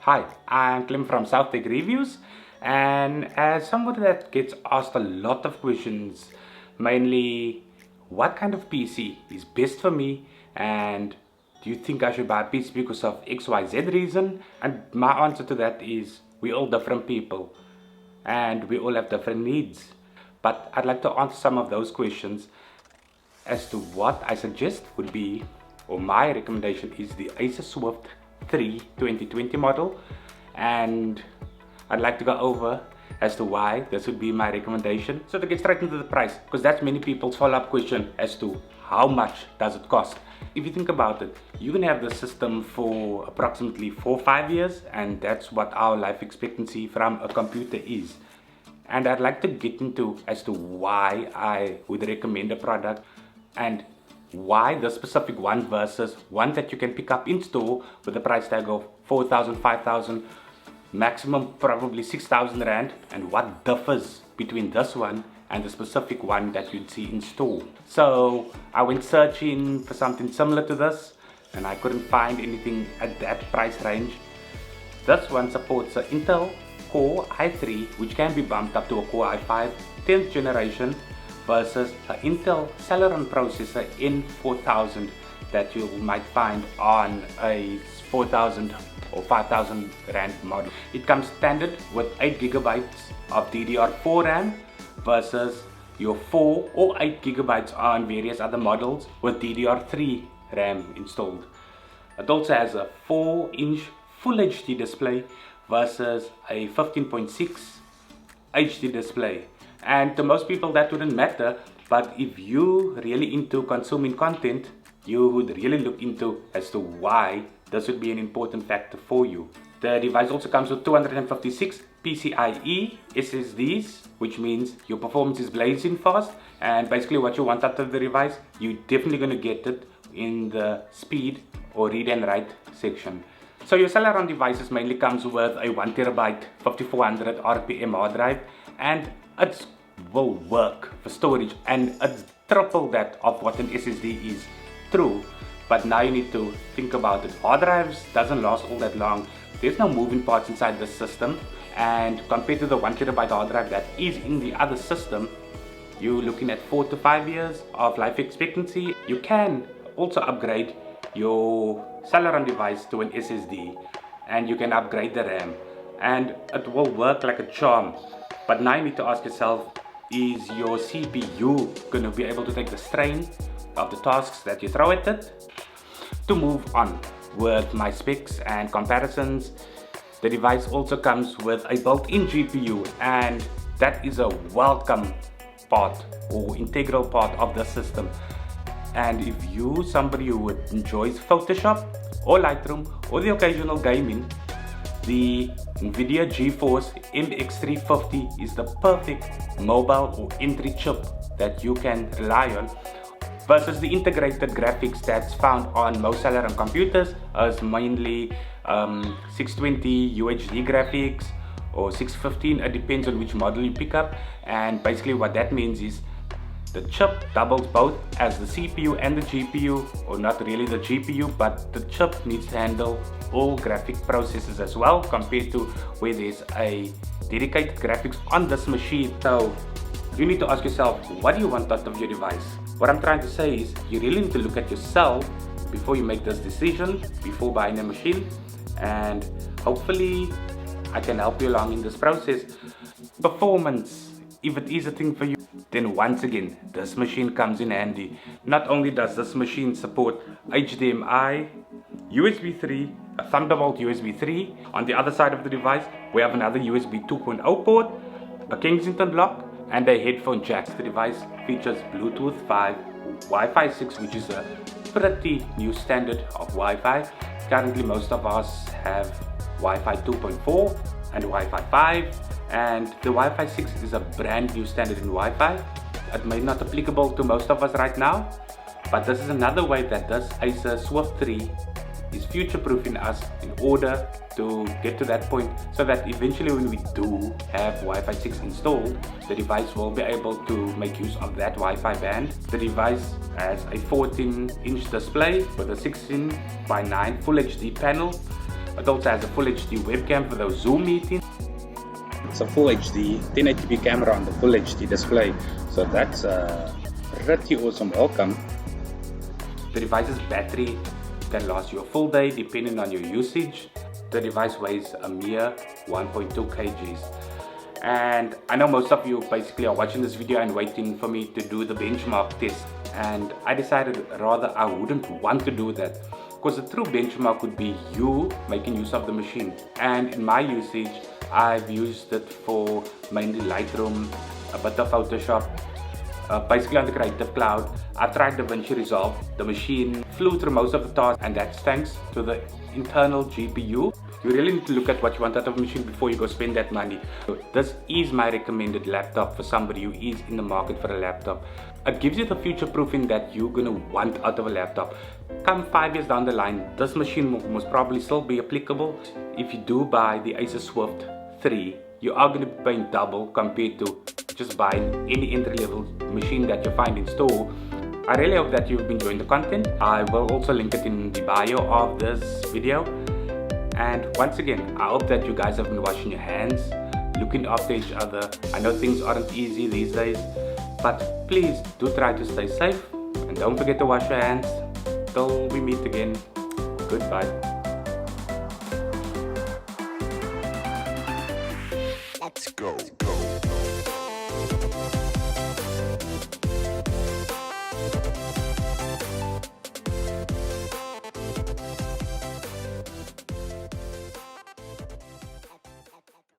Hi, I'm Clem from South Tech Reviews, and as somebody that gets asked a lot of questions, mainly what kind of PC is best for me, and do you think I should buy a PC because of XYZ reason? And my answer to that is we're all different people and we all have different needs. But I'd like to answer some of those questions as to what I suggest would be, or my recommendation is the Acer Swift 3 2020 model, and I'd like to go over as to why this would be my recommendation. So to get straight into the price, because that's many people's follow-up question as to how much does it cost. If you think about it, you can have the system for approximately 4-5 years, and that's what our life expectancy from a computer is. And I'd like to get into as to why I would recommend a product and why the specific one versus one that you can pick up in store with a price tag of 4,000, 5,000, maximum probably 6,000 Rand, and what differs between this one and the specific one that you'd see in store. So I went searching for something similar to this and I couldn't find anything at that price range. This one supports an Intel Core i3, which can be bumped up to a Core i5 10th generation, versus an Intel Celeron Processor N4000 that you might find on a 4,000 or 5,000 Rand model. It comes standard with 8GB of DDR4 RAM versus your 4 or 8GB on various other models with DDR3 RAM installed. It also has a 4-inch Full HD display versus a 15.6 HD display. And to most people that wouldn't matter, but if you really into consuming content, you would really look into as to why this would be an important factor for you. The device also comes with 256 PCIe SSDs, which means your performance is blazing fast, and basically what you want out of the device, you're definitely going to get it in the speed or read and write section. So your Celeron devices mainly comes with a 1TB 5400 RPM hard drive, and it will work for storage, and it's triple that of what an SSD is. True, but now you need to think about it. Hard drives doesn't last all that long. There's no moving parts inside the system, and compared to the 1TB hard drive that is in the other system, you're looking at 4 to 5 years of life expectancy. You can also upgrade your Celeron device to an SSD, and you can upgrade the RAM, and it will work like a charm. But now you need to ask yourself, is your CPU going to be able to take the strain of the tasks that you throw at it? To move on with my specs and comparisons, the device also comes with a built-in GPU, and that is a welcome part or integral part of the system. And if you somebody who enjoys Photoshop or Lightroom or the occasional gaming, the Nvida GeForce MX350 is the perfect mobile or entry chip that you can rely on, versus the integrated graphics that's found on most Celeron computers as mainly 620 UHD graphics or 615, it depends on which model you pick up. And basically what that means is the chip doubles both as the CPU and the GPU, or not really the GPU, but the chip needs to handle all graphic processes as well, compared to where there's a dedicated graphics on this machine. So you need to ask yourself, what do you want out of your device? What I'm trying to say is you really need to look at yourself before you make this decision, before buying a machine, and hopefully I can help you along in this process. Performance, if it is a thing for you, then once again, this machine comes in handy. Not only does this machine support HDMI, USB 3, a Thunderbolt USB 3. On the other side of the device, we have another USB 2.0 port, a Kensington lock, and a headphone jack. The device features Bluetooth 5, Wi-Fi 6, which is a pretty new standard of Wi-Fi. Currently, most of us have Wi-Fi 2.4 and Wi-Fi 5. And the Wi-Fi 6 is a brand new standard in Wi-Fi. It may not be applicable to most of us right now, but this is another way that this Acer Swift 3 is future-proofing us in order to get to that point, so that eventually when we do have Wi-Fi 6 installed, the device will be able to make use of that Wi-Fi band. The device has a 14-inch display with a 16:9 Full HD panel, It also has a full HD webcam for those Zoom meetings. It's a full HD 1080p camera on the full HD display, so that's a pretty awesome outcome. The device's battery can last you a full day depending on your usage. The device weighs a mere 1.2 kgs. And I know most of you basically are watching this video and waiting for me to do the benchmark test, and I decided rather I wouldn't want to do that, because the true benchmark would be you making use of the machine. And in my usage, I've used it for mainly Lightroom, a bit of Photoshop, basically on the Creative Cloud. I tried DaVinci Resolve. The machine flew through most of the tasks, and that's thanks to the internal GPU. You really need to look at what you want out of a machine before you go spend that money. So this is my recommended laptop for somebody who is in the market for a laptop. It gives you the future proofing that you're gonna want out of a laptop. Come 5 years down the line, this machine will most probably still be applicable. If you do buy the Acer Swift 3, you are gonna be paying double compared to just buying any entry-level machine that you find in store. I really hope that you've been enjoying the content. I will also link it in the bio of this video. And once again, I hope that you guys have been washing your hands, looking after each other. I know things aren't easy these days, but please do try to stay safe, and don't forget to wash your hands. Till we meet again, goodbye.